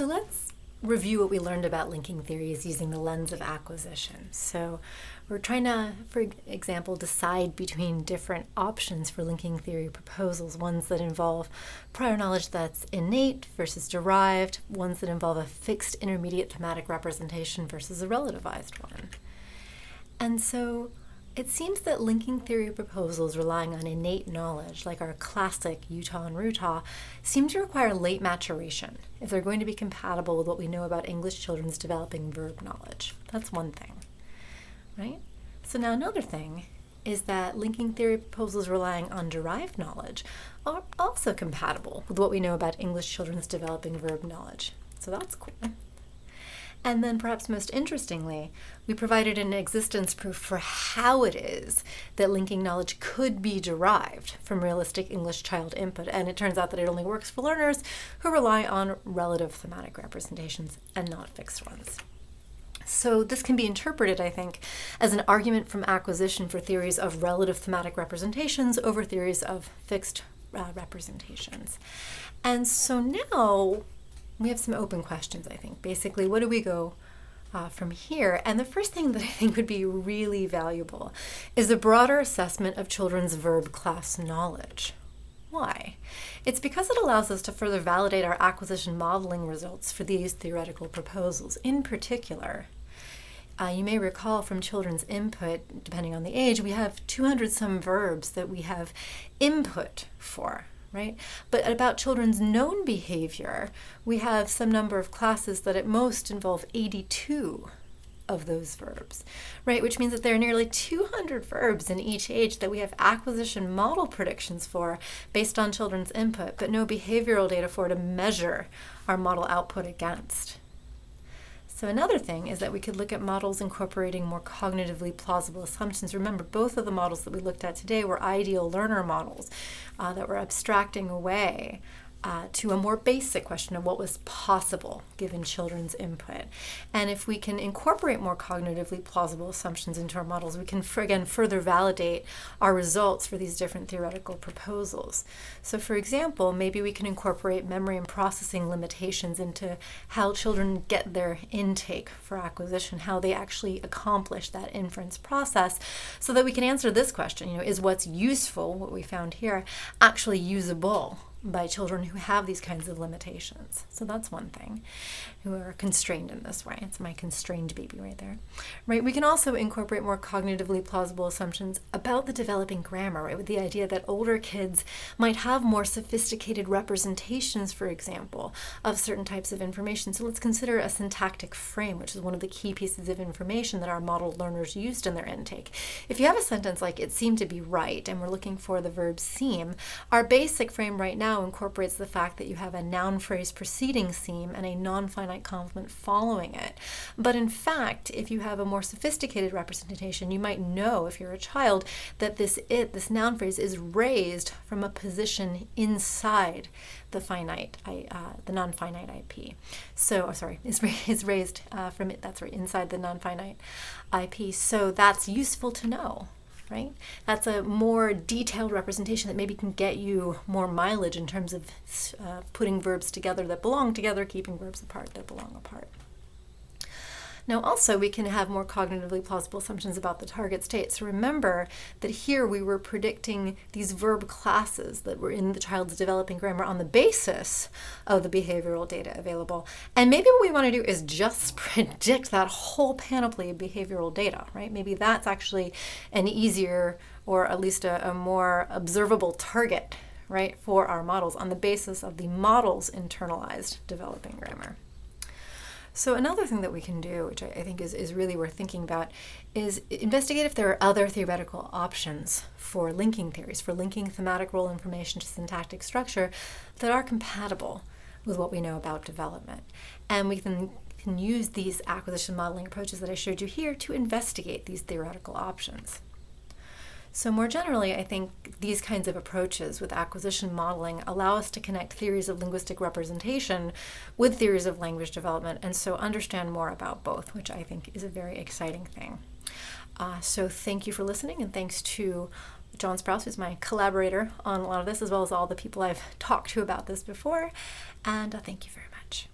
So let's review what we learned about linking theories using the lens of acquisition. So we're trying to, for example, decide between different options for linking theory proposals, ones that involve prior knowledge that's innate versus derived, ones that involve a fixed intermediate thematic representation versus a relativized one. And so it seems that linking theory proposals relying on innate knowledge, like our classic Utah and Rutah, seem to require late maturation if they're going to be compatible with what we know about English children's developing verb knowledge. That's one thing, right? So now another thing is that linking theory proposals relying on derived knowledge are also compatible with what we know about English children's developing verb knowledge. So that's cool. And then perhaps most interestingly, we provided an existence proof for how it is that linking knowledge could be derived from realistic English child input. And it turns out that it only works for learners who rely on relative thematic representations and not fixed ones. So this can be interpreted, I think, as an argument from acquisition for theories of relative thematic representations over theories of fixed representations. And so now we have some open questions, I think. Basically, what do we go from here? And the first thing that I think would be really valuable is a broader assessment of children's verb class knowledge. Why? It's because it allows us to further validate our acquisition modeling results for these theoretical proposals. In particular, you may recall from children's input, depending on the age, we have 200 some verbs that we have input for. Right? But about children's known behavior, we have some number of classes that at most involve 82 of those verbs, right? Which means that there are nearly 200 verbs in each age that we have acquisition model predictions for based on children's input, but no behavioral data for to measure our model output against. So another thing is that we could look at models incorporating more cognitively plausible assumptions. Remember, both of the models that we looked at today were ideal learner models that were abstracting away to a more basic question of what was possible given children's input. And if we can incorporate more cognitively plausible assumptions into our models, we can, again, further validate our results for these different theoretical proposals. So for example, maybe we can incorporate memory and processing limitations into how children get their intake for acquisition, how they actually accomplish that inference process, so that we can answer this question, is what's useful, what we found here, actually usable by children who have these kinds of limitations. So that's one thing, who are constrained in this way. It's my constrained baby right there. Right? We can also incorporate more cognitively plausible assumptions about the developing grammar, right? With the idea that older kids might have more sophisticated representations, for example, of certain types of information. So let's consider a syntactic frame, which is one of the key pieces of information that our model learners used in their intake. If you have a sentence like "it seemed to be right," and we're looking for the verb seem, our basic frame right now incorporates the fact that you have a noun phrase preceding seem and a non-finite complement following it. But in fact, if you have a more sophisticated representation, you might know, if you're a child, that this noun phrase is raised from a position inside the finite, the non-finite IP. So, is raised from it. That's right, inside the non-finite IP. So that's useful to know. Right? That's a more detailed representation that maybe can get you more mileage in terms of putting verbs together that belong together, keeping verbs apart that belong apart. Now also we can have more cognitively plausible assumptions about the target state. So remember that here we were predicting these verb classes that were in the child's developing grammar on the basis of the behavioral data available. And maybe what we want to do is just predict that whole panoply of behavioral data, right? Maybe that's actually an easier, or at least a more observable target, right, for our models on the basis of the model's internalized developing grammar. So another thing that we can do, which I think is really worth thinking about, is investigate if there are other theoretical options for linking theories, for linking thematic role information to syntactic structure that are compatible with what we know about development. And we can use these acquisition modeling approaches that I showed you here to investigate these theoretical options. So more generally, I think these kinds of approaches with acquisition modeling allow us to connect theories of linguistic representation with theories of language development, and so understand more about both, which I think is a very exciting thing. So thank you for listening, and thanks to John Sprouse, who's my collaborator on a lot of this, as well as all the people I've talked to about this before, and thank you very much.